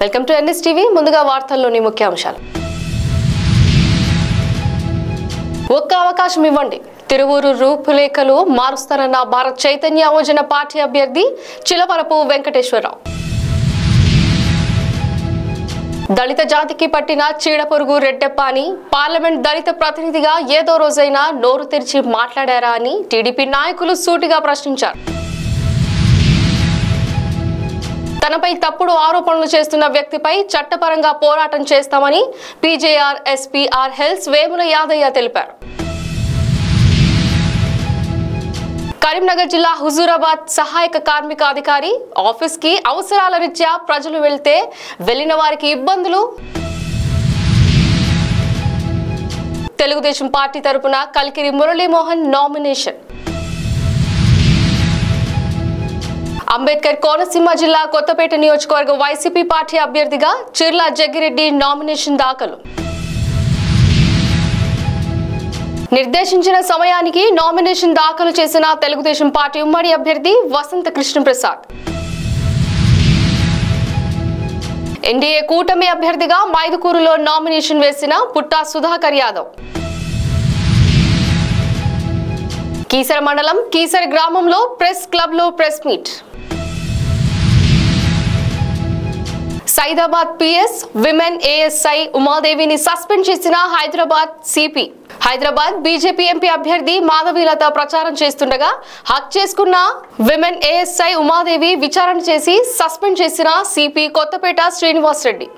Welcome to NS TV. ముందుగా వార్తల్లోని ముఖ్యాంశాలు. ఒక్క అవకాశం ఇవ్వండి, తిరువూరు రూపురేఖలు మారుస్తారన్న భారత్ చైతన్య యువజన పార్టీ అభ్యర్థి చిలవరపు వెంకటేశ్వరరావు. దళిత జాతికి పట్టిన చీడపురుగు రెడ్డెప్ప అని పార్లమెంట్ దళిత ప్రతినిధిగా ఏదో రోజైనా నోరు తెరిచి మాట్లాడారా అని టీడీపీ నాయకులు సూటిగా ప్రశ్నించారు. తనపై తప్పుడు ఆరోపణలు చేస్తున్న వ్యక్తిపై చట్టపరంగా పోరాటం చేస్తామని PJR SPR health Vemula Yadaiah తెలిపారు. కరీంనగర్ జిల్లా హుజూరాబాద్ సహాయక కార్మిక అధికారి ఆఫీస్ కి అవసరాల రీత్యా ప్రజలు వెళ్తే వెళ్లిన వారికి ఇబ్బందులు. తెలుగుదేశం పార్టీ తరపున కల్కిరి మురళీమోహన్ నామినేషన్. అంబేద్కర్ కోనసీమ జిల్లా కొత్తపేట నియోజకవర్గ వైసీపీ పార్టీ అభ్యర్థిగా చిర్ల జగ్గిరెడ్డి నామినేషన్ దాఖలు. నిర్దేశించిన సమయానికి నామినేషన్ దాఖలు చేసిన తెలుగుదేశం పార్టీ ఉమ్మడి అభ్యర్థి వసంత కృష్ణప్రసాద్. ఎన్డీఏ కూటమి అభ్యర్థిగా మైదుకూరులో నామినేషన్ వేసిన పుట్టా సుధాకర్ యాదవ్. కీసర మండలం కీసర గ్రామంలో ప్రెస్ క్లబ్ లో press meet. Saidabad PS women ASI ఉమాదేవిని సస్పెండ్ చేసిన Hyderabad CP. Hyderabad BJP MP అభ్యర్థి మాధవీలత ప్రచారం చేస్తుండగా హక్ చేసుకున్న విమెన్ ఏఎస్ఐ ఉమాదేవి విచారణ చేసి సస్పెండ్ చేసిన సిపి కొత్తపేట శ్రీనివాస్ రెడ్డి.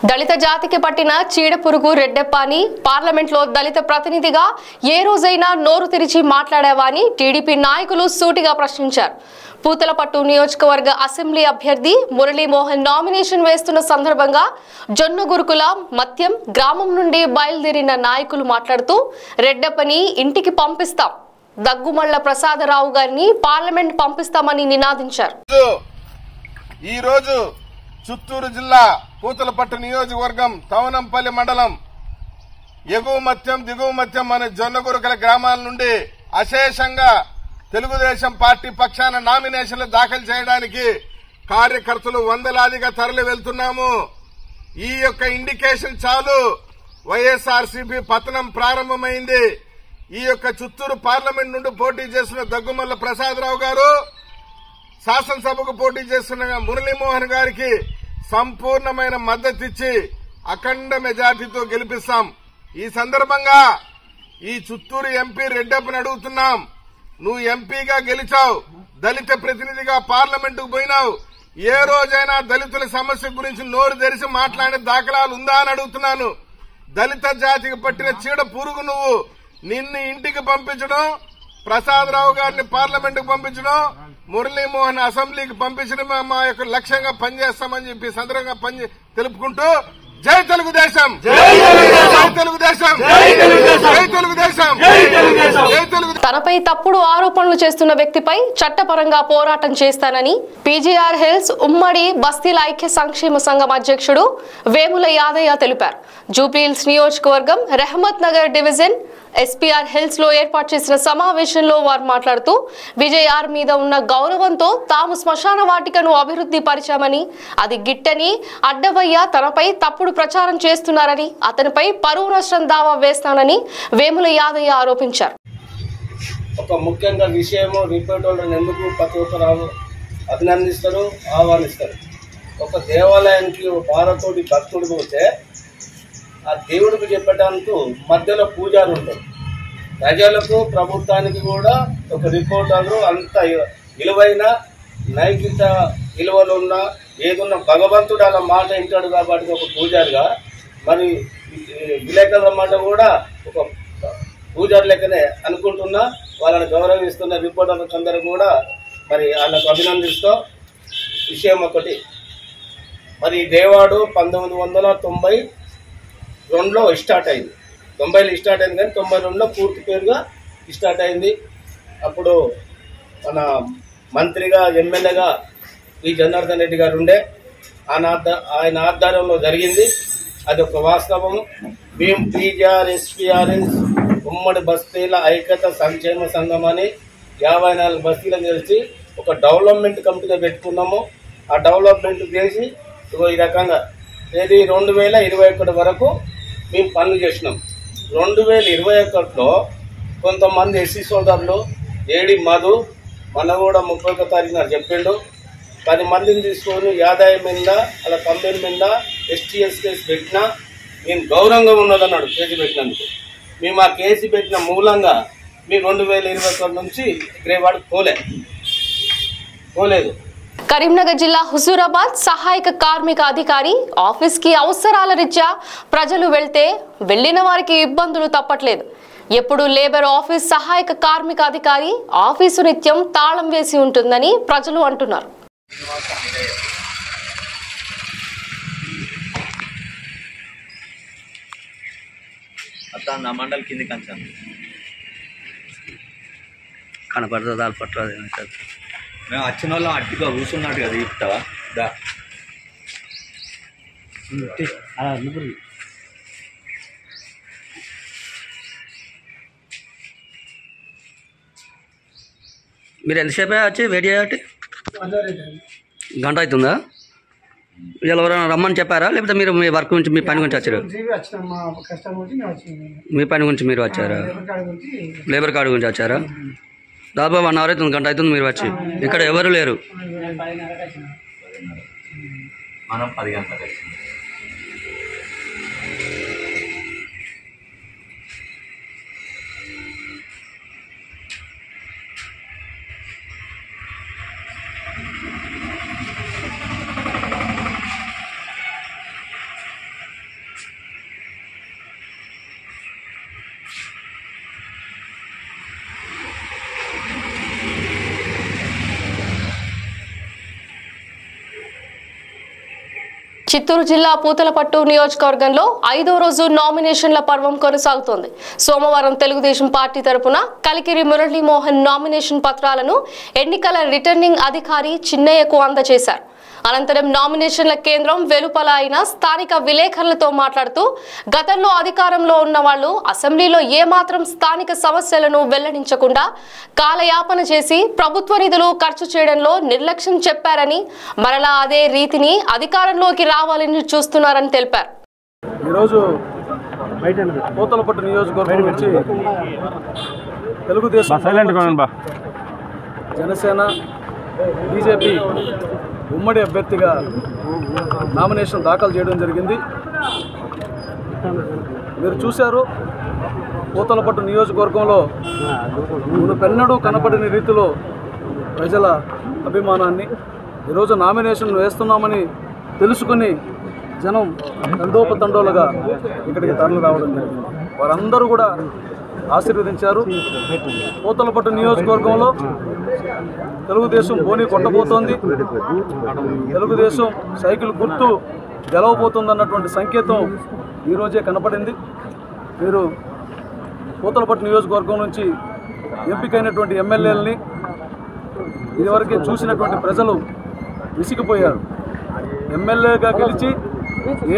దళిత జాతికి పట్టిన చీడపురుగు రెడ్డెప్ప అని పార్లమెంట్ లో దళిత ప్రతినిధిగా ఏ రోజైనా నోరు తెరిచి మాట్లాడావా అని టీడీపీ నాయకులు సూటిగా ప్రశ్నించారు. పూతలపట్టు నియోజకవర్గ అసెంబ్లీ అభ్యర్థి మురళీమోహన్ నామినేషన్ వేస్తున్న సందర్భంగా జొన్నగురుకుల మత్యం గ్రామం నుండి బయలుదేరిన నాయకులు మాట్లాడుతూ రెడ్డెప్పని ఇంటికి పంపిస్తాం, దగ్గుమళ్ల ప్రసాదరావు గారిని పార్లమెంట్ పంపిస్తామని నినాదించారు. ఈ రోజు చిత్తూరు జిల్లా పూతలపట్టు నియోజకవర్గం తవనంపల్లి మండలం ఎగువ మత్యం దిగువ మత్యం అనే జొన్నగురుకల గ్రామాల నుండి అశేషంగా తెలుగుదేశం పార్టీ పక్షాన నామినేషన్లు దాఖలు చేయడానికి కార్యకర్తలు వందలాదిగా తరలి వెళ్తున్నాము. ఈ యొక్క ఇండికేషన్ చాలు వైఎస్ఆర్సీపీ పతనం ప్రారంభమైంది. ఈ యొక్క చిత్తూరు పార్లమెంట్ నుండి పోటీ చేస్తున్న దగ్గుమల్ల ప్రసాదరావు గారు, శాసనసభకు పోటీ చేస్తున్న మురళీమోహన్ గారికి సంపూర్ణమైన మద్దతు ఇచ్చి అఖండ మెజార్టీతో గెలిపిస్తాం. ఈ సందర్భంగా ఈ చిత్తూరు ఎంపీ రెడ్డప్పని అడుగుతున్నాం, నువ్వు ఎంపీగా గెలిచావు, దళిత ప్రతినిధిగా పార్లమెంటుకు పోయినావు, ఏ రోజైనా దళితుల సమస్య గురించి నోరు తెరిచి మాట్లాడే దాఖలాలు ఉందా అని అడుగుతున్నాను. దళిత జాతికి పట్టిన చీడ పురుగు నువ్వు. నిన్ను ఇంటికి పంపించడం, ప్రసాదరావు గారిని పార్లమెంటుకు పంపించడం, మురళీమోహన్ అసెంబ్లీకి పంపించడం మా యొక్క లక్ష్యంగా పనిచేస్తామని చెప్పి సందర్భంగా తెలుపుకుంటూ జై తెలుగుదేశం, జై తెలుగుదేశం, జై తెలుగుదేశం. తనపై తప్పుడు ఆరోపణలు చేస్తున్న వ్యక్తిపై చట్టపరంగా పోరాటం చేస్తానని పీజీఆర్ హెల్త్ ఉమ్మడి బస్తీల ఐక్య సంక్షేమ సంఘం అధ్యక్షుడు వేముల యాదయ్య తెలిపారు. జూబ్లీహిల్స్ నియోజకవర్గం Rahmat Nagar division SPR health లో ఏర్పాటు చేసిన సమావేశంలో వారు మాట్లాడుతూ విజయఆర్ మీద ఉన్న గౌరవంతో తాము శ్మశాన వాటికను అభివృద్ధి పరిచామని, అది గిట్టని అడ్డవయ్య తనపై తప్పుడు ప్రచారం చేస్తున్నారని, అతనిపై పరువు నష్టం దావా వేస్తానని వేముల యాదయ్య ఆరోపించారు. ఒక ముఖ్యంగా విషయము రిపోర్ట్ వాళ్ళని ఎందుకు ప్రతి ఒక్కరు అభినందిస్తారు, ఆహ్వానిస్తారు. ఒక దేవాలయానికి భారతోడి భక్తుడు పోతే ఆ దేవుడికి చెప్పడానికి మధ్యలో పూజారు ఉంటారు. ప్రజలకు ప్రభుత్వానికి కూడా ఒక రిపోర్టర్లు అంత విలువైన నైతిక విలువలు ఉన్న ఏదున్న భగవంతుడు అలా మాట వింటాడు కాబట్టి ఒక పూజారిగా మరి విలేకరుల మాట కూడా ఒక పూజారి లెక్కనే అనుకుంటున్నా. వాళ్ళని గౌరవిస్తున్న రిపోర్టర్లకు అందరూ కూడా మరి వాళ్ళకు అభినందిస్తూ విషయం ఒకటి, మరి దేవాడు 1992లో స్టార్ట్ అయింది. 90లో స్టార్ట్ అయింది కానీ 92లో పూర్తి పేరుగా స్టార్ట్ అయింది. అప్పుడు మన మంత్రిగా ఎమ్మెల్యేగా ఈ జనార్దన్ రెడ్డి గారు ఉండే, ఆయన ఆధ్వర్యంలో జరిగింది. అది ఒక వాస్తవము. మేము పీజీఆర్ ఎస్పీఆర్ఎస్ ఉమ్మడి బస్తీల ఐక్యత సంక్షేమ సంఘం అని 54 బస్తీలను కలిసి ఒక డెవలప్మెంట్ కమిటీగా పెట్టుకున్నాము. ఆ డెవలప్మెంట్ చేసి ఈ రకంగా 2021 వరకు మేము పనులు చేసినాం. 2021లో కొంతమంది ఎస్సీ సోదరులు ఏడి మధు మన కూడా 31 తారీఖున చెప్పిండు 10 మందిని తీసుకొని ఆదాయం మీద అలా కంపెనీ మీద STS కేసు పెట్టినా నేను గౌరవంగా ఉన్నదన్నాడు. కేసు పెట్టినందుకు మేము ఆ కేసు పెట్టిన మూలంగా మేము 2021 నుంచి గ్రేవాడు పోలేదు. కరీంనగర్ జిల్లా హుజూరాబాద్ సహాయక కార్మిక అధికారి ఆఫీస్ కి అవసరాల రీత్యా ప్రజలు వెళ్లిన వారికి ఇబ్బందులు తప్పట్లేదు. ఎప్పుడు లేబర్ ఆఫీస్ సహాయక కార్మిక అధికారి ఆఫీసు నిత్యం తాళం వేసి ఉంటుందని ప్రజలు అంటున్నారు. మండలి కింది కంచాను కనపడుతుంది పట్టదు. మేము వచ్చిన వాళ్ళం అట్టిగా కూర్చున్నట్టు కదా చెప్తావా దా మీరు ఎంతసేపు వచ్చి వెయిట్ చేయబట్టి గంట అవుతుందా? ఎవరైనా రమ్మని చెప్పారా లేకపోతే మీరు మీ వర్క్ నుంచి మీ పని గురించి వచ్చారు? మీ పని గురించి మీరు వచ్చారా? లేబర్ కార్డు గురించి వచ్చారా? దాదాపు 1 అవర్ అవుతుంది, గంట అవుతుంది మీరు వచ్చి. ఇక్కడ ఎవరు లేరు. మనం 10 గంటలకు వచ్చింది. చిత్తూరు జిల్లా పూతలపట్టు నియోజకవర్గంలో 5వ రోజు నామినేషన్ల పర్వం కొనసాగుతోంది. సోమవారం తెలుగుదేశం పార్టీ తరపున కలికిరి మురళీమోహన్ నామినేషన్ పత్రాలను ఎన్నికల రిటర్నింగ్ అధికారి చిన్నయ్యకు అందజేశారు. అనంతరం నామినేషన్ల కేంద్రం వెలుపల అయిన స్థానిక విలేకరులతో మాట్లాడుతూ గతంలో అధికారంలో ఉన్న వాళ్ళు అసెంబ్లీలో ఏమాత్రం స్థానిక సమస్యలను వెల్లడించకుండా కాలయాపన చేసి ప్రభుత్వ నిధులు ఖర్చు చేయడంలో నిర్లక్ష్యం చెప్పారని, మరలా అదే రీతిని అధికారంలోకి రావాలని చూస్తున్నారని తెలిపారు. ఈరోజు పూతలపట్టు నియోజకవర్గం నుంచి తెలుగుదేశం జనసేన బీజేపీ ఉమ్మడి అభ్యర్థిగా నామినేషన్ దాఖలు చేయడం జరిగింది. మీరు చూశారు, పూతలపట్టు నియోజకవర్గంలో మునుపెన్నడూ కనపడిన రీతిలో ప్రజల అభిమానాన్ని ఈరోజు నామినేషన్ వేస్తున్నామని తెలుసుకుని జనం తండోపతండోలుగా ఇక్కడికి తరలి రావడం జరిగింది. వారందరూ కూడా ఆశీర్వదించారు. పూతలపట్టు నియోజకవర్గంలో తెలుగుదేశం బోని కొట్టబోతోంది, తెలుగుదేశం సైకిల్ గుర్తు గెలవబోతుందన్నటువంటి సంకేతం ఈరోజే కనపడింది. మీరు పూతలపట్టు నియోజకవర్గం నుంచి ఎంపికైనటువంటి ఎమ్మెల్యేలని ఇదివరకే చూసినటువంటి ప్రజలు విసిగిపోయారు. ఎమ్మెల్యేగా గెలిచి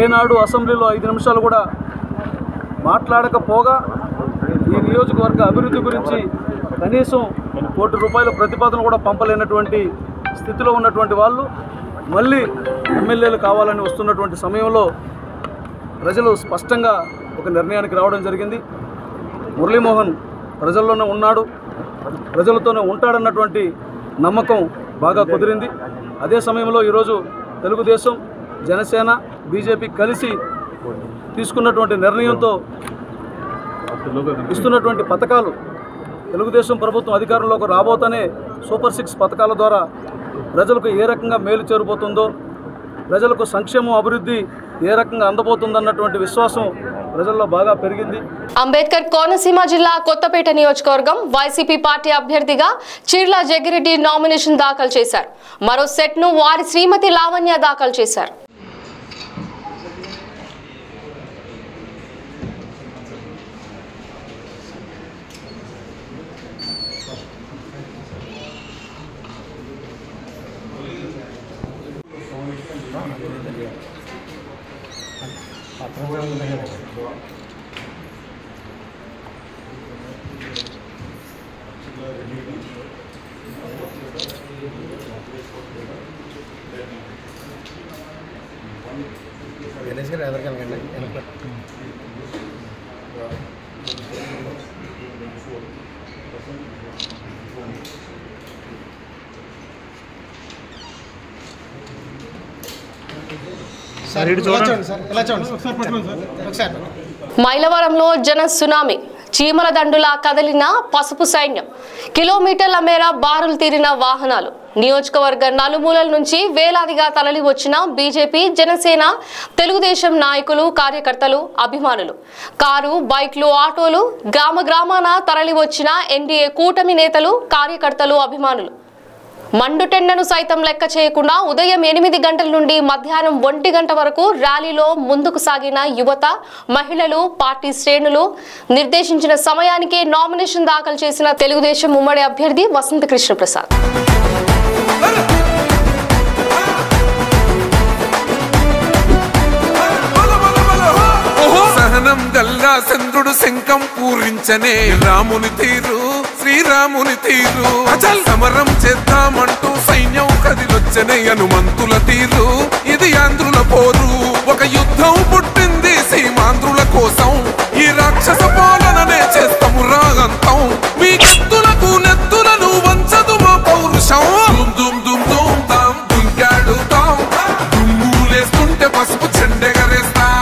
ఏనాడు అసెంబ్లీలో 5 నిమిషాలు కూడా మాట్లాడకపోగా ఈ నియోజకవర్గ అభివృద్ధి గురించి కనీసం ₹1 కోటి ప్రతిపాదన కూడా పంపలేనటువంటి స్థితిలో ఉన్నటువంటి వాళ్ళు మళ్ళీ ఎమ్మెల్యేలు కావాలని వస్తున్నటువంటి సమయంలో ప్రజలు స్పష్టంగా ఒక నిర్ణయానికి రావడం జరిగింది. మురళీమోహన్ ప్రజల్లోనే ఉన్నాడు, ప్రజలతోనే ఉంటాడన్నటువంటి నమ్మకం బాగా కుదిరింది. అదే సమయంలో ఈరోజు తెలుగుదేశం జనసేన బీజేపీ కలిసి తీసుకున్నటువంటి నిర్ణయంతో ఇస్తున్నటువంటి పథకాలు తెలుగుదేశం ప్రభుత్వం అధికారంలోకి రాబోతూనే సూపర్ 6 పథకాల ద్వారా ప్రజలకు ఏ రకంగా మేలు చేరుబోతుందో, ప్రజలకు సంక్షేమం అభివృద్ధి ఏ రకంగా అందబోతుందన్నటువంటి విశ్వాసం ప్రజల్లో బాగా పెరిగింది. అంబేద్కర్ కోనసీమ జిల్లా కొత్తపేట నియోజకవర్గం వైసీపీ పార్టీ అభ్యర్థిగా చీర్ల జగ్గిరెడ్డి నామినేషన్ దాఖలు చేశారు. మరో సెట్ ను వారి శ్రీమతి లావణ్య దాఖలు చేశారు. మైలవరంలో జన సునామీ, చీమల దండులా కదిలిన పసుపు సైన్యం, కిలోమీటర్ల మేర బారులు తీరిన వాహనాలు. నియోజకవర్గ నలుమూలల నుంచి వేలాదిగా తరలి వచ్చిన బీజేపీ, జనసేన, తెలుగుదేశం నాయకులు, కార్యకర్తలు, అభిమానులు. కారు, బైక్లు, ఆటోలు, గ్రామ గ్రామాన తరలి వచ్చిన ఎన్డీఏ కూటమి నేతలు, కార్యకర్తలు, అభిమానులు. మండుటెండను సైతం లెక్క చేయకుండా ఉదయం 8 గంటల నుండి మధ్యాహ్నం 1 గంట వరకు ర్యాలీలో ముందుకు సాగిన యువత, మహిళలు, పార్టీ శ్రేణులు. నిర్దేశించిన సమయానికే నామినేషన్ దాఖలు చేసిన తెలుగుదేశం ఉమ్మడి అభ్యర్థి వసంత కృష్ణ ప్రసాద్. సహనం గల్లా చంద్రుడు శంఖం పూరించనే రాముని తీరు, శ్రీరాముని తీరు. అచల్ సమరం చేద్దామంటూ సైన్యం కదిలొచ్చనే హనుమంతుల తీరు. ఇది ఆంధ్రుల పోరు, ఒక యుద్ధం పుట్టింది సీమాంధ్రుల కోసం. ఈ రాక్షస పాలననే చేస్తాము రాగంతం. మీ కత్తులకు నెత్తులను వంచదు మా పౌరుషం. దుమ్ దుమ్ దుమ్ దుమ్ తాం దుంకాడుతాం, దుమ్ములేస్తుంటే పసుపు చెండెగరేస్తాం.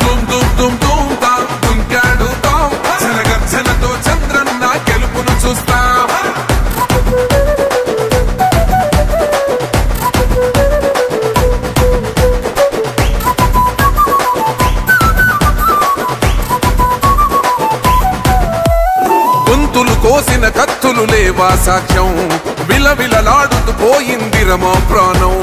దుమ్ దుమ్ దుమ్ దుమ్ తాం దుంకాడుతాం, జనగర్జనతో చంద్రన్న గెలుపును చూస్తాం. గొంతులు కోసిన కత్తులు లేవా సాక్ష్యం, విలవిలలాడుతూ పోయింది రమా ప్రాణం.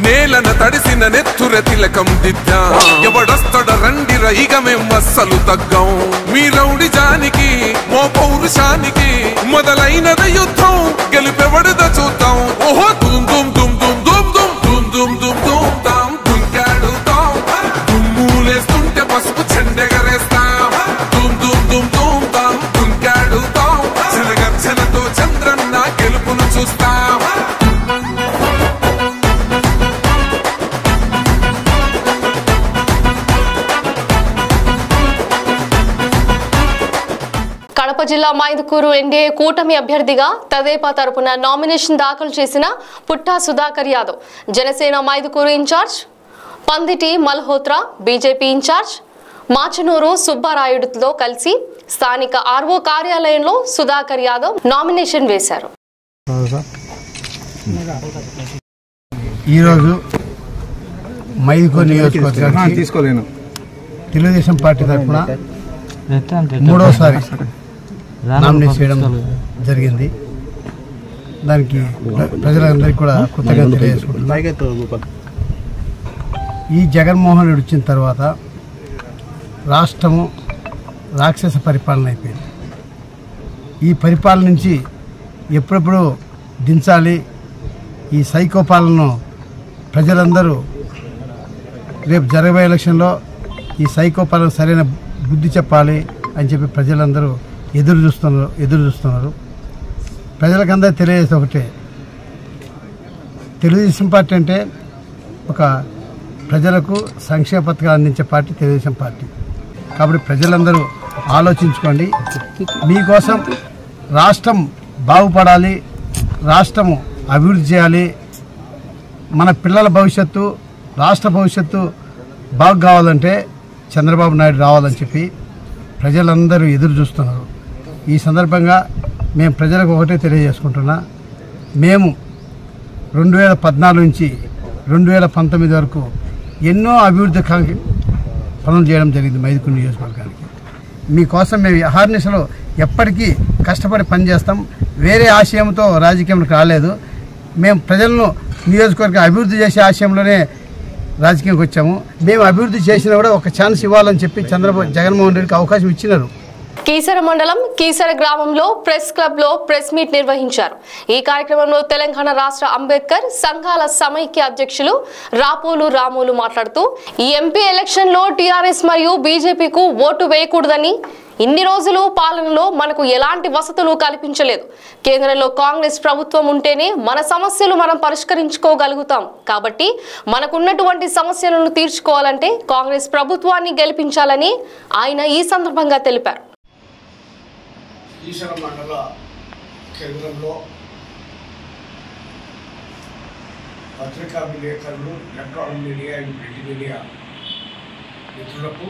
నేలన తడిసిన నెత్తుర తిలకం దిద్దా, ఎవడొస్తడ రండిర ఇక మేం అస్సలు తగ్గం. మీ రౌడి జానికి, మో పౌరుషానికి మొదలైనద యుద్ధం, గెలుపెవడద చూద్దాం. ఓహో దుమ్ దుమ్ దుమ్ దుమ్ దుమ్ దుమ్ దుమ్ దుమ్ దుమ్ దుమ్ తాం దుంకాడుతాం, దుమ్ములేస్తుంటే పసుపు చెండెగరేస్తాం. దుమ్ దుమ్ దుమ్ దుమ్ తాం దుంకాడుతాం, జనగర్జనతో చంద్రన్న గెలుపును చూస్తాం. కడప జిల్లా మైదుకూరు ఎన్డీఏ కూటమి అభ్యర్థిగా తెదేపా తరపున నామినేషన్ దాఖలు చేసిన Putta Sudhakar Yadav, Janasena Mydukur incharge Panditi Malhotra, BJP incharge Machanuru సుబ్బారాయుడుతో కలిసి స్థానిక ఆర్ఓ కార్యాలయంలో సుధాకర్ యాదవ్ నామినేషన్ వేశారు. ఈరోజు మైదుకూరు నియోజకవర్గానికి తీసుకోలేను తెలుగుదేశం పార్టీ తరఫున మూడోసారి నామినేట్ చేయడం జరిగింది. దానికి ప్రజలందరికీ కూడా కృతజ్ఞతలు తెలియజేసుకుంటున్నాం. ఈ జగన్మోహన్ రెడ్డి వచ్చిన తర్వాత రాష్ట్రము రాక్షస పరిపాలన అయిపోయింది. ఈ పరిపాలన నుంచి ఎప్పుడెప్పుడు దించాలి, ఈ సైకో పాలనను ప్రజలందరూ రేపు జరగబోయే ఎలక్షన్లో ఈ సైకో పాలన సరైన బుద్ధి చెప్పాలి అని చెప్పి ప్రజలందరూ ఎదురు చూస్తున్నారు. ప్రజలకందరూ తెలియజేస్తే ఒకటే, తెలుగుదేశం పార్టీ అంటే ఒక ప్రజలకు సంక్షేమ పథకాలు అందించే పార్టీ తెలుగుదేశం పార్టీ. కాబట్టి ప్రజలందరూ ఆలోచించుకోండి. మీకోసం రాష్ట్రం బాగుపడాలి, రాష్ట్రము అభివృద్ధి చేయాలి, మన పిల్లల భవిష్యత్తు, రాష్ట్ర భవిష్యత్తు బాగు కావాలంటే చంద్రబాబు నాయుడు రావాలని చెప్పి ప్రజలందరూ ఎదురు చూస్తున్నారు. ఈ సందర్భంగా మేము ప్రజలకు ఒకటే తెలియజేసుకుంటున్నా, మేము 2014 నుంచి 2019 వరకు ఎన్నో అభివృద్ధి పనులు చేయడం జరిగింది మైదుకూరు నియోజకవర్గానికి. మీకోసం మేము అహర్నిశలో ఎప్పటికీ కష్టపడి పనిచేస్తాం. వేరే ఆశయంతో రాజకీయంలోకి రాలేదు. మేము ప్రజలను నియోజకవర్గం అభివృద్ధి చేసే ఆశయంలోనే రాజకీయంకి వచ్చాము. మేము అభివృద్ధి చేసినా కూడా ఒక ఛాన్స్ ఇవ్వాలని చెప్పి జగన్మోహన్ రెడ్డికి అవకాశం ఇచ్చినారు. కీసర మండలం కీసర గ్రామంలో ప్రెస్ క్లబ్ లో ప్రెస్ మీట్ నిర్వహించారు. ఈ కార్యక్రమంలో తెలంగాణ రాష్ట్ర అంబేద్కర్ సంఘాల సమైక్య అధ్యక్షులు రాపోలు రాములు మాట్లాడుతూ ఈ ఎంపీ ఎలక్షన్ లో టీఆర్ఎస్ మరియు బీజేపీకు ఓటు వేయకూడదని, ఇన్ని రోజులు పాలనలో మనకు ఎలాంటి వసతులు కల్పించలేదు. కేంద్రంలో కాంగ్రెస్ ప్రభుత్వం ఉంటేనే మన సమస్యలు మనం పరిష్కరించుకోగలుగుతాం. కాబట్టి మనకున్నటువంటి సమస్యలను తీర్చుకోవాలంటే కాంగ్రెస్ ప్రభుత్వాన్ని గెలిపించాలని ఆయన ఈ సందర్భంగా తెలిపారు. కీసర మండల కేంద్రంలో పత్రికా విలేకరులు, ఎలక్ట్రానిక్ మీడియా, ప్రింట్ మీడియా మిత్రులకు,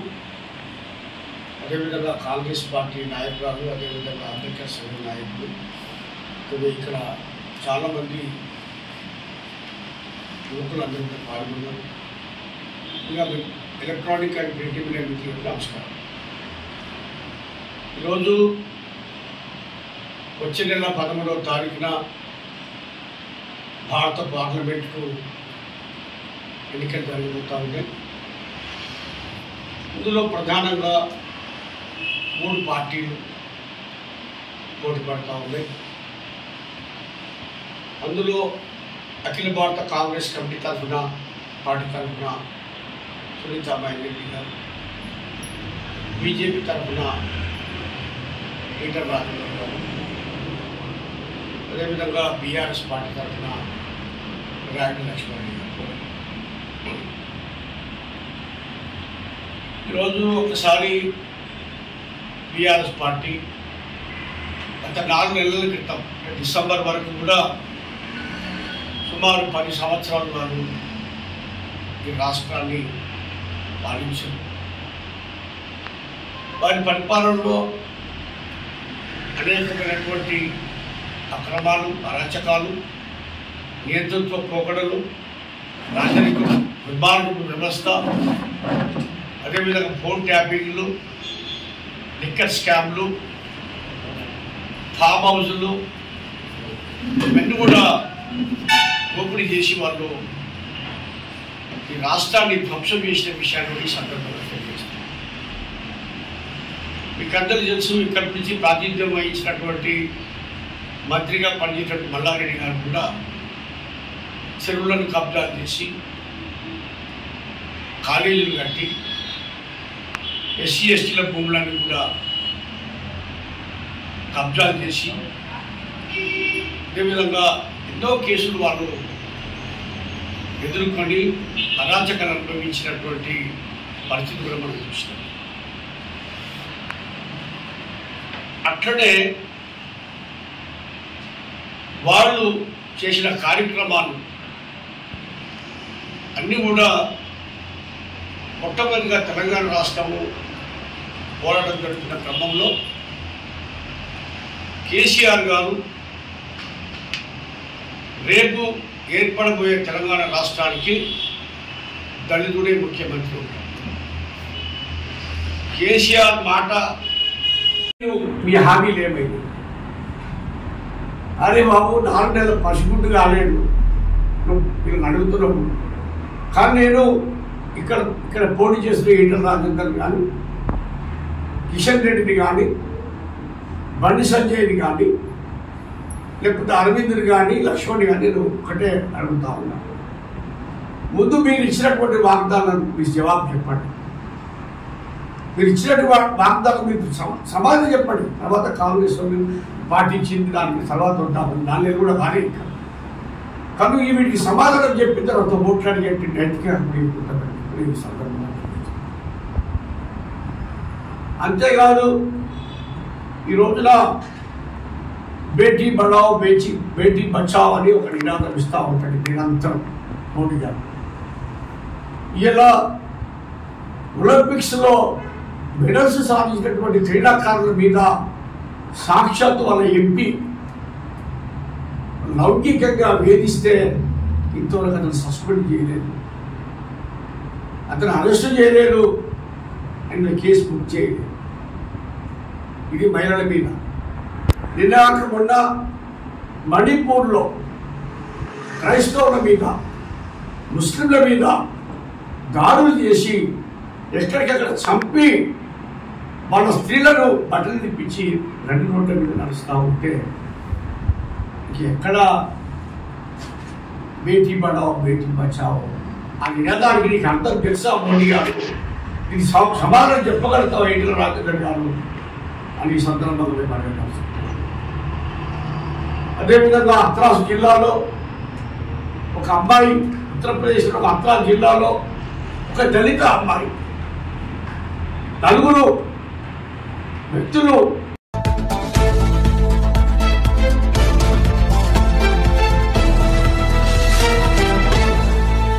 అదేవిధంగా కాంగ్రెస్ పార్టీ నాయకురాలు, అదేవిధంగా అంబేద్కర్ సంఘ నాయకులు, ఇక్కడ చాలామంది యువకులందరూ కూడా పాల్గొన్నారు. ఇంకా ఎలక్ట్రానిక్ అండ్ ప్రింట్ మీడియా మిత్రులకు నమస్కారం. ఈరోజు వచ్చే నెల 13వ తారీఖున భారత పార్లమెంట్కు ఎన్నికలు జరగబోతూ ఉన్నాయి. ఇందులో ప్రధానంగా 3 పార్టీలు పోటీ పడుతూ ఉన్నాయి. అందులో అఖిల భారత కాంగ్రెస్ కమిటీ తరఫున పార్టీ తరఫున సునీతా మహేందర్ గారు, బీజేపీ తరఫున ఈటల రాజేందర్ గారు, అదేవిధంగా బీఆర్ఎస్ పార్టీ తరఫున రాయుడు లక్ష్మణ్ గారు. ఈరోజు ఒకసారి బీఆర్ఎస్ పార్టీ గత 4 నెలల క్రితం డిసెంబర్ వరకు కూడా సుమారు 10 సంవత్సరాలు వారు ఈ రాష్ట్రాన్ని పాలించారు. వారి పరిపాలనలో అనేకమైనటువంటి అక్రమాలు, అరాచకాలు, నియంతృత్వ పోకడలు, రాజరిక దుర్మార్గపు వ్యవస్థ, అదేవిధంగా ఫోన్ ట్యాపింగ్లు, లిక్కర్ స్కామ్లు, ఫామ్ హౌజులు, ఇవన్నీ కూడా దోపిడీ చేసి వాళ్ళు ఈ రాష్ట్రాన్ని ధ్వంసం చేసిన విషయాన్ని ఈ సందర్భంగా తెలియజేస్తారు. మీకు అందరూ తెలుసు, ఇక్కడి నుంచి ప్రాతినిధ్యం వహించినటువంటి మంత్రిగా పనిచేసినటువంటి మల్లారెడ్డి గారు కూడా చెరువులను కబ్జాలు చేసి, కాలేజీలు కట్టి, ఎస్సీ ఎస్టీల భూములను కూడా కబ్జాలు చేసి, అదేవిధంగా ఎన్నో కేసులు వాళ్ళు ఎదుర్కొని అరాచకాలు అనుభవించినటువంటి పరిస్థితి కూడా మనం చూస్తాం. అట్లనే వాళ్ళు చేసిన కార్యక్రమాలు అన్నీ కూడా మొట్టమొదటిగా తెలంగాణ రాష్ట్రము పోరాటం జరుగుతున్న క్రమంలో కేసీఆర్ గారు రేపు ఏర్పడబోయే తెలంగాణ రాష్ట్రానికి దళితుడే ముఖ్యమంత్రి ఉంటారు. కేసీఆర్ మాట మీ హామీలు ఏమైంది? అరే బాబు, 4 నెలల పసిగుడ్డు కాలేడు, నువ్వు అడుగుతున్నావు. కానీ నేను ఇక్కడ పోటీ చేసిన ఈటల రాజేందర్ కానీ, కిషన్ రెడ్డిని కానీ, బండి సంజయ్ని కానీ, లేకపోతే అరవింద్ని కానీ, లక్ష్మణ్ని కానీ నేను ఒక్కటే అడుగుతా ఉన్నా. ముందు మీరు ఇచ్చినటువంటి వాగ్దానానికి మీరు జవాబు చెప్పండి. మీరు ఇచ్చినటువంటి వాగ్దానం మీకు సమాధానం చెప్పండి. తర్వాత కాంగ్రెస్ పార్టీ ఇచ్చింది, దానికి తర్వాత ఉంటాము, దాని కూడా కానీ కానీ వీటికి సమాధానం చెప్పిన తర్వాత ఓట్లాడి చెప్పి డైరెక్ట్గా ఈ సందర్భంగా. అంతేకాదు, ఈ రోజున బేటీ బడావో బేటీ బచావో అని ఒక నినాదం ఇస్తూ ఉంటాడు నిరంతరం మోడీ గారు. ఇలా ఒలింపిక్స్లో మెడల్స్ సాధించినటువంటి క్రీడాకారుల మీద సాక్షాత్తు వాళ్ళ ఎంపీ లౌకికంగా వేధిస్తే ఇంతవరకు అతను సస్పెండ్ చేయలేదు, అతను అరెస్ట్ చేయలేదు, ఆయన కేసు బుక్ చేయలేదు. ఇది మహిళల మీద. నిన్న మొన్న మణిపూర్లో క్రైస్తవుల మీద, ముస్లింల మీద దాడులు చేసి ఎక్కడికక్కడ చంపి వాళ్ళ స్త్రీలను బట్టలు తిప్పించి 2 రోడ్ల మీద నడుస్తూ ఉంటే ఎక్కడ బేటీ పడావో బేటీ బచావో ఆ నినాదానికి నీకు అర్థం తెలుసా మోడీ గారు? ఇది సమాధానం చెప్పగలుగుతావు ఈటల రాజేందర్ గారు అని ఈ సందర్భంలో మేము అడగడం. అదేవిధంగా హత్రాస్ జిల్లాలో ఒక అమ్మాయి, ఉత్తరప్రదేశ్లో ఒక హత్రాస్ జిల్లాలో ఒక దళిత అమ్మాయి 4 వ్యక్తులు